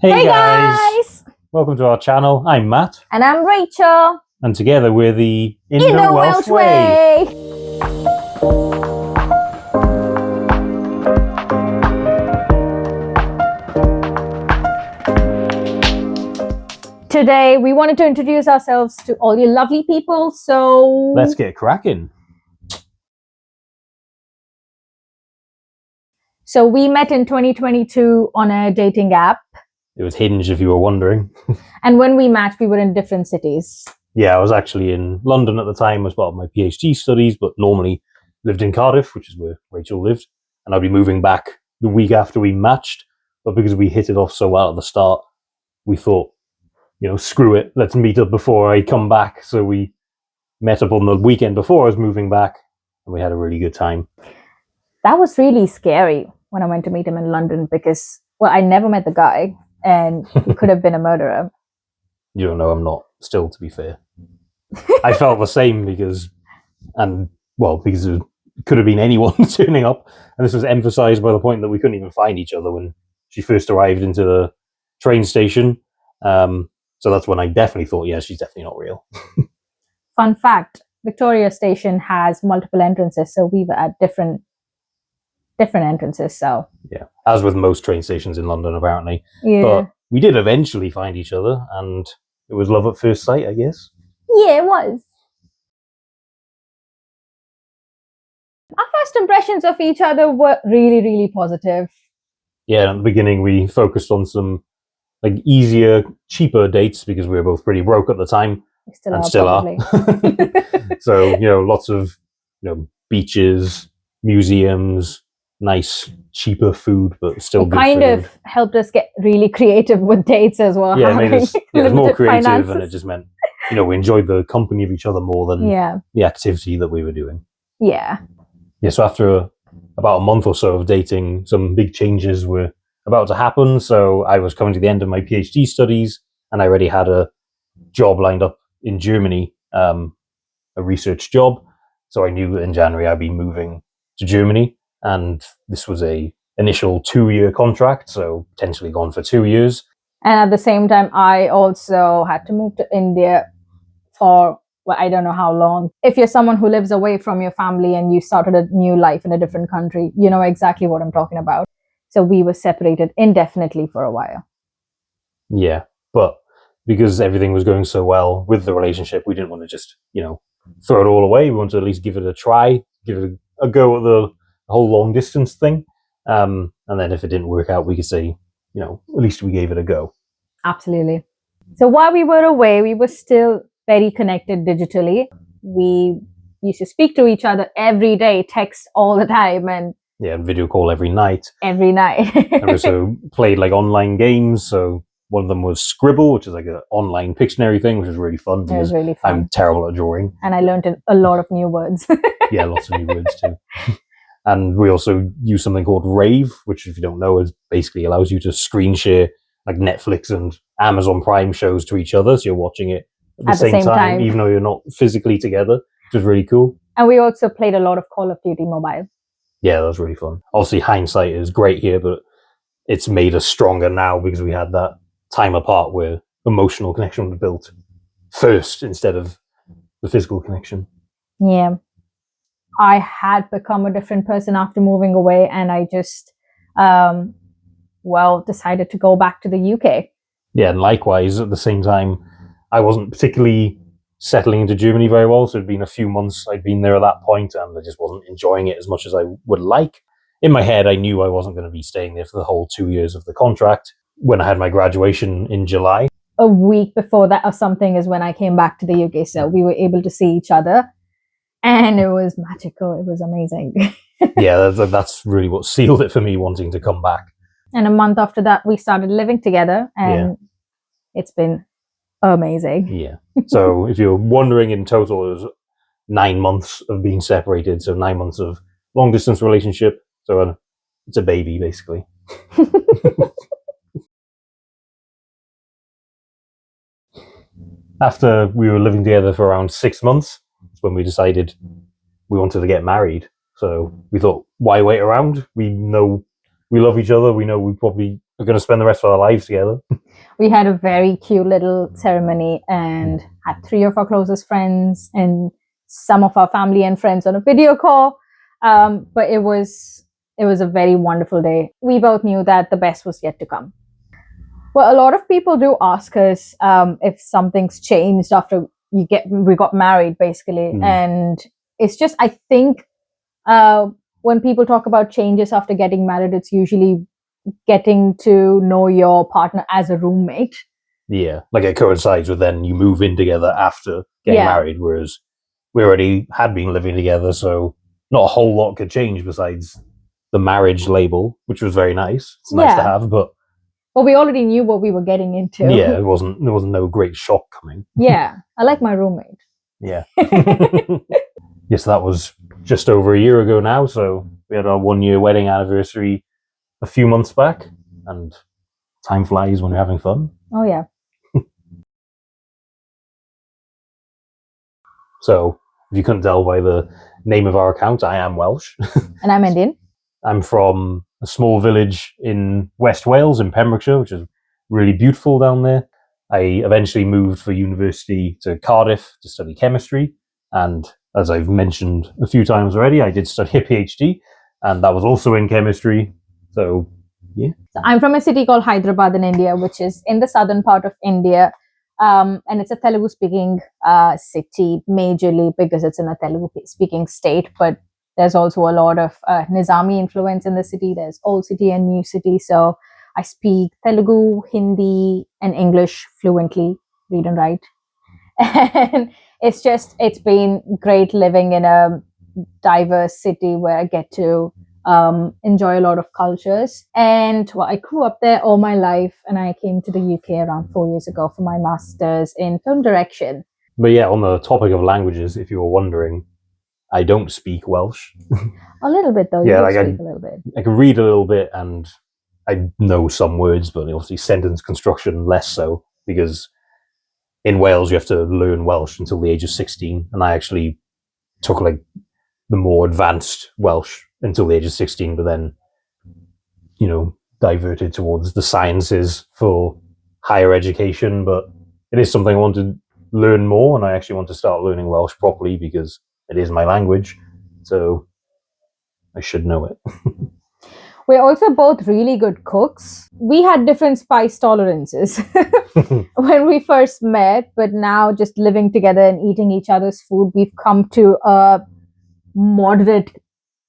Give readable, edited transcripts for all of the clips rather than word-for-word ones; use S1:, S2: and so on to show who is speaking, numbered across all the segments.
S1: Hey guys! Welcome to our channel. I'm Matt.
S2: And I'm Rachel.
S1: And together we're the
S2: Indo-Welsh Way. Today we wanted to introduce ourselves to all you lovely people, so
S1: let's get cracking.
S2: So we met in 2022 on a dating app.
S1: It was Hinge, if you were wondering.
S2: And when we matched, we were in different cities.
S1: Yeah, I was actually in London at the time as part of my PhD studies, but normally lived in Cardiff, which is where Rachel lived. And I'd be moving back the week after we matched. But because we hit it off so well at the start, we thought, screw it, let's meet up before I come back. So we met up on the weekend before I was moving back, and we had a really good time.
S2: That was really scary when I went to meet him in London because, I never met the guy. And he could have been a murderer.
S1: You don't know, I'm not, still, to be fair. I felt the same because it could have been anyone turning up. And this was emphasized by the point that we couldn't even find each other when she first arrived into the train station. So that's when I definitely thought, yeah, she's definitely not real.
S2: Fun fact, Victoria Station has multiple entrances, so we were at different entrances. So
S1: yeah, as with most train stations in London, apparently.
S2: Yeah.
S1: But we did eventually find each other, and it was love at first sight, I guess.
S2: Yeah, it was. Our first impressions of each other were really, really positive.
S1: Yeah, at the beginning we focused on some easier, cheaper dates because we were both pretty broke at the time.
S2: We still are.
S1: So, lots of beaches, museums, nice, cheaper food, but still good
S2: kind
S1: food.
S2: Of helped us get really creative with dates as well.
S1: Yeah, it was more creative, finances. And it just meant, we enjoyed the company of each other more than the activity that we were doing.
S2: Yeah.
S1: Yeah, so after about a month or so of dating, some big changes were about to happen. So I was coming to the end of my PhD studies, and I already had a job lined up in Germany, a research job. So I knew that in January I'd be moving to Germany. And this was a initial 2-year contract, so potentially gone for 2 years.
S2: And at the same time, I also had to move to India for, I don't know how long. If you're someone who lives away from your family and you started a new life in a different country, you know exactly what I'm talking about. So we were separated indefinitely for a while.
S1: Yeah, but because everything was going so well with the relationship, we didn't want to just, throw it all away. We wanted to at least give it a try, give it a go at the whole long distance thing, and then if it didn't work out, we could say, at least we gave it a go.
S2: Absolutely. So while we were away, we were still very connected digitally. We used to speak to each other every day, text all the time, and
S1: video call every night.
S2: And we
S1: also played online games. So one of them was Scribble, which is an online Pictionary thing, which was really fun.
S2: It was really fun.
S1: I'm terrible at drawing,
S2: and I learned a lot of new words.
S1: Yeah, lots of new words too. And we also use something called Rave, which, if you don't know, is basically allows you to screen share Netflix and Amazon Prime shows to each other. So you're watching it at the same time, even though you're not physically together, which is really cool.
S2: And we also played a lot of Call of Duty Mobile.
S1: Yeah, that was really fun. Obviously, hindsight is great here, but it's made us stronger now because we had that time apart where emotional connection was built first instead of the physical connection.
S2: Yeah. I had become a different person after moving away, and I just, decided to go back to the UK. Yeah,
S1: and likewise, at the same time, I wasn't particularly settling into Germany very well, so it'd been a few months I'd been there at that point, and I just wasn't enjoying it as much as I would like. In my head, I knew I wasn't going to be staying there for the whole 2 years of the contract. When I had my graduation in July.
S2: A week before that or something is when I came back to the UK, so we were able to see each other. And it was magical. It was amazing.
S1: Yeah, that's really what sealed it for me wanting to come back.
S2: And a month after that, we started living together, and It's been amazing.
S1: Yeah. So if you're wondering, in total, it was 9 months of being separated. So 9 months of long distance relationship. So it's a baby, basically. After we were living together for around 6 months, when we decided we wanted to get married. So we thought, why wait around? We know we love each other. We know we probably are going to spend the rest of our lives together.
S2: We had a very cute little ceremony and had 3 of our closest friends and some of our family and friends on a video call. But it was a very wonderful day. We both knew that the best was yet to come. Well, a lot of people do ask us if something's changed after we got married, basically. And it's just, I think when people talk about changes after getting married, it's usually getting to know your partner as a roommate.
S1: Yeah, like it coincides with then you move in together after getting married, whereas we already had been living together, so not a whole lot could change besides the marriage label, which was very nice. It's nice to have, but
S2: we already knew what we were getting into.
S1: Yeah, there wasn't no great shock coming.
S2: Yeah, I like my roommate.
S1: Yeah. Yes, that was just over a year ago now, so we had our 1-year wedding anniversary a few months back, and time flies when you're having fun.
S2: Oh, yeah.
S1: So, if you couldn't tell by the name of our account, I am Welsh.
S2: And I'm Indian.
S1: I'm from a small village in West Wales, in Pembrokeshire, which is really beautiful down there. I eventually moved for university to Cardiff to study chemistry, and as I've mentioned a few times already, I did study a PhD, and that was also in chemistry. So, yeah.
S2: So I'm from a city called Hyderabad in India, which is in the southern part of India. And it's a Telugu-speaking city, majorly because it's in a Telugu-speaking state. But there's also a lot of Nizami influence in the city. There's old city and new city. So I speak Telugu, Hindi, and English fluently, read and write. And it's been great living in a diverse city where I get to enjoy a lot of cultures. And I grew up there all my life, and I came to the UK around 4 years ago for my master's in film direction.
S1: But yeah, on the topic of languages, if you were wondering, I don't speak Welsh.
S2: A little bit though.
S1: Yeah,
S2: you speak a little bit.
S1: I can read a little bit, and I know some words, but obviously sentence construction less so, because in Wales you have to learn Welsh until the age of 16, and I actually took like the more advanced Welsh until the age of 16, but then, diverted towards the sciences for higher education. But it is something I want to learn more, and I actually want to start learning Welsh properly because it is my language, so I should know it.
S2: We're also both really good cooks. We had different spice tolerances when we first met, but now just living together and eating each other's food, we've come to a moderate.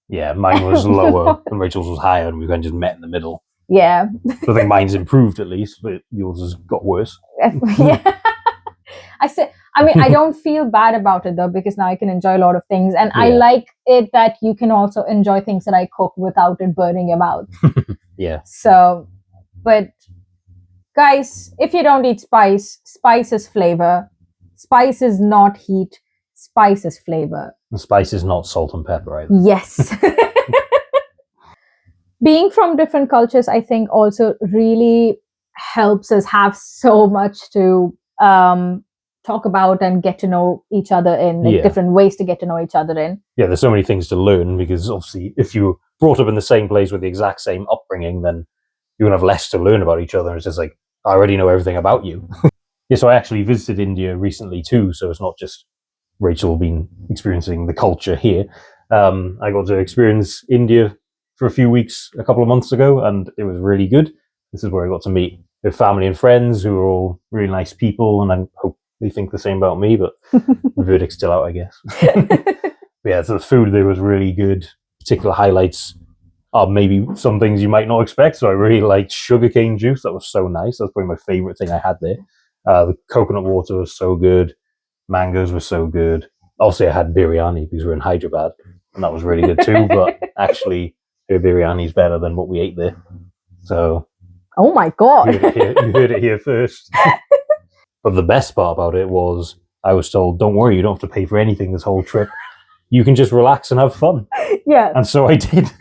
S1: Yeah, mine was lower and Rachel's was higher, and we kind of just met in the middle.
S2: Yeah.
S1: So I think mine's improved at least, but yours has got worse.
S2: Yeah. I don't feel bad about it though, because now I can enjoy a lot of things. And I like it that you can also enjoy things that I cook without it burning your mouth.
S1: Yeah.
S2: So, but guys, if you don't eat spice, spice is flavor. Spice is not heat. Spice is flavor.
S1: And spice is not salt and pepper either.
S2: Yes. Being from different cultures, I think also really helps us have so much to talk about and get to know each other in, different ways to get to know each other in. Yeah,
S1: there's so many things to learn, because obviously if you were brought up in the same place with the exact same upbringing, then you're going to have less to learn about each other. It's just like, I already know everything about you. Yeah, so I actually visited India recently too, so it's not just Rachel been experiencing the culture here. I got to experience India for a few weeks a couple of months ago, and it was really good. This is where I got to meet their family and friends, who are all really nice people, and I hope they think the same about me, but the verdict's still out, I guess. But yeah, so the food there was really good. Particular highlights are maybe some things you might not expect. So I really liked sugarcane juice. That was so nice. That's probably my favorite thing I had there. The coconut water was so good. Mangoes were so good. Obviously, I had biryani because we're in Hyderabad, and that was really good too. But actually, their biryani is better than what we ate there. So,
S2: oh my god,
S1: you heard it here first. But the best part about it was I was told, don't worry, you don't have to pay for anything this whole trip. You can just relax and have fun.
S2: Yeah.
S1: And so I did.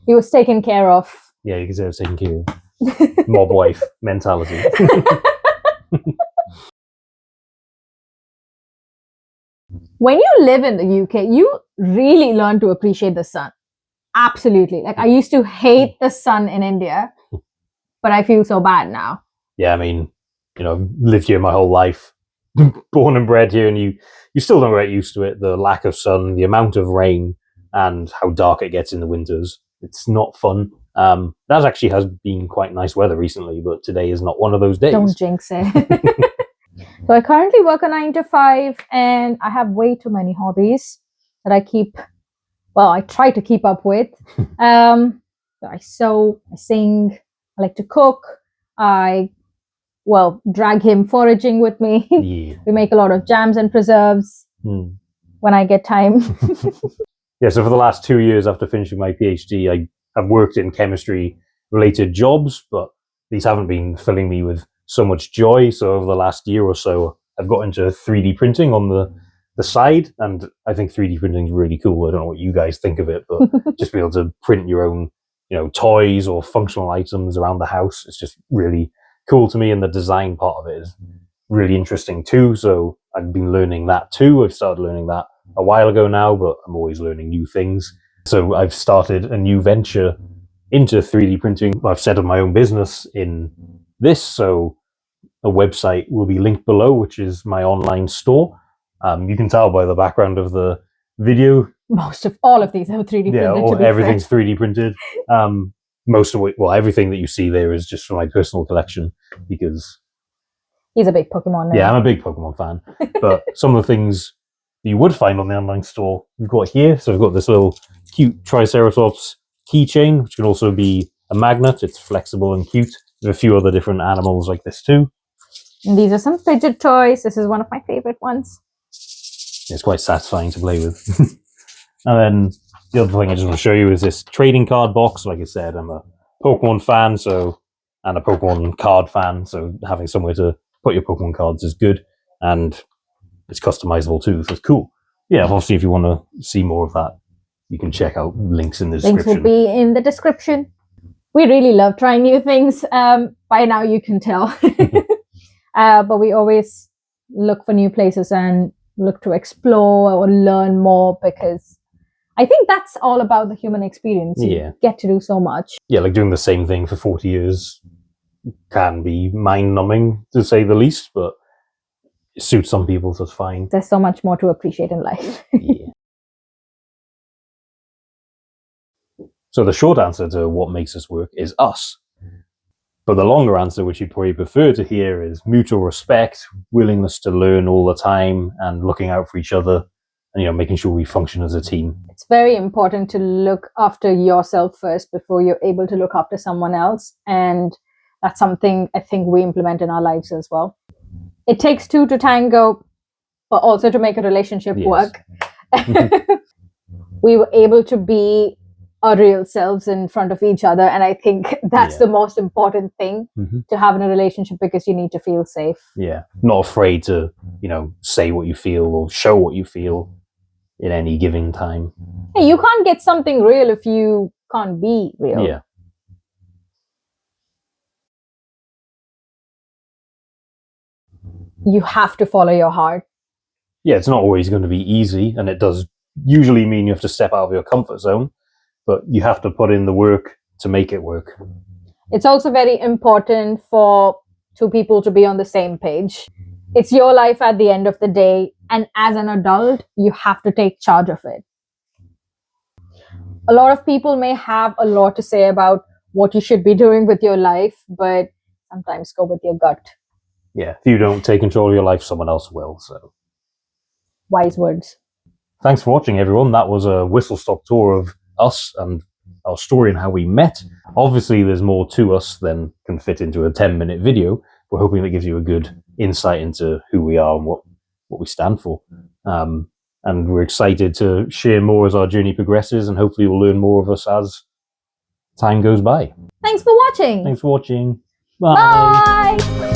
S2: He was taken care of.
S1: Yeah, you can say I was taken care of. Mob wife mentality.
S2: When you live in the UK, you really learn to appreciate the sun. Absolutely. Like, I used to hate the sun in India. but I feel so bad now.
S1: Yeah, I mean, I've lived here my whole life, born and bred here, and you still don't get used to it. The lack of sun, the amount of rain, and how dark it gets in the winters. It's not fun. That actually has been quite nice weather recently, but today is not one of those days.
S2: Don't jinx it. So I currently work a 9 to 5, and I have way too many hobbies that I try to keep up with. I sew, I sing, I like to cook, drag him foraging with me.
S1: Yeah.
S2: We make a lot of jams and preserves when I get time.
S1: Yeah, so for the last 2 years after finishing my PhD, I have worked in chemistry-related jobs, but these haven't been filling me with so much joy. So over the last year or so, I've got into 3D printing on the side, and I think 3D printing is really cool. I don't know what you guys think of it, but just be able to print your own, toys or functional items around the house, it's just really cool to me, and the design part of it is really interesting too. So I've been learning that too. I've started learning that a while ago now, but I'm always learning new things. So I've started a new venture into 3D printing. I've set up my own business in this, so a website will be linked below, which is my online store. You can tell by the background of the video.
S2: Most of all of these are 3D printed.
S1: Everything's 3D printed. Most of it, everything that you see there is just for my personal collection, because
S2: he's a big Pokemon nerd.
S1: Yeah, I'm a big Pokemon fan. But some of the things you would find on the online store, we've got here. So I've got this little cute Triceratops keychain, which can also be a magnet. It's flexible and cute. There's a few other different animals like this too.
S2: And these are some fidget toys. This is one of my favorite ones.
S1: It's quite satisfying to play with. And then the other thing I just want to show you is this trading card box. Like I said, I'm a Pokemon fan, and a Pokemon card fan, so having somewhere to put your Pokemon cards is good, and it's customizable too, so it's cool. Yeah, obviously if you want to see more of that, you can check out links in the description.
S2: Links will be in the description. We really love trying new things. By now you can tell. But we always look for new places and look to explore or learn more, because I think that's all about the human experience. You get to do so much. Yeah,
S1: like doing the same thing for 40 years can be mind-numbing, to say the least, but it suits some people, so it's fine.
S2: There's so much more to appreciate in life.
S1: Yeah. So the short answer to what makes us work is us. But the longer answer, which you'd probably prefer to hear, is mutual respect, willingness to learn all the time, and looking out for each other, and making sure we function as a team.
S2: It's very important to look after yourself first before you're able to look after someone else, and that's something I think we implement in our lives as well. It takes two to tango, but also to make a relationship work. We were able to be our real selves in front of each other, and I think that's the most important thing to have in a relationship, because you need to feel safe.
S1: Yeah, not afraid to say what you feel or show what you feel in any given time.
S2: Hey, you can't get something real if you can't be real.
S1: Yeah.
S2: You have to follow your heart.
S1: Yeah, it's not always going to be easy, and it does usually mean you have to step out of your comfort zone, but you have to put in the work to make it work.
S2: It's also very important for two people to be on the same page. It's your life at the end of the day, and as an adult, you have to take charge of it. A lot of people may have a lot to say about what you should be doing with your life, but sometimes go with your gut.
S1: Yeah, if you don't take control of your life, someone else will. So,
S2: wise words.
S1: Thanks for watching, everyone. That was a whistle-stop tour of us and our story and how we met. Obviously, there's more to us than can fit into a 10-minute video. We're hoping that gives you a good insight into who we are and what we stand for. And we're excited to share more as our journey progresses, and hopefully we'll learn more of us as time goes by.
S2: Thanks for watching.
S1: Thanks for watching. Bye.
S2: Bye.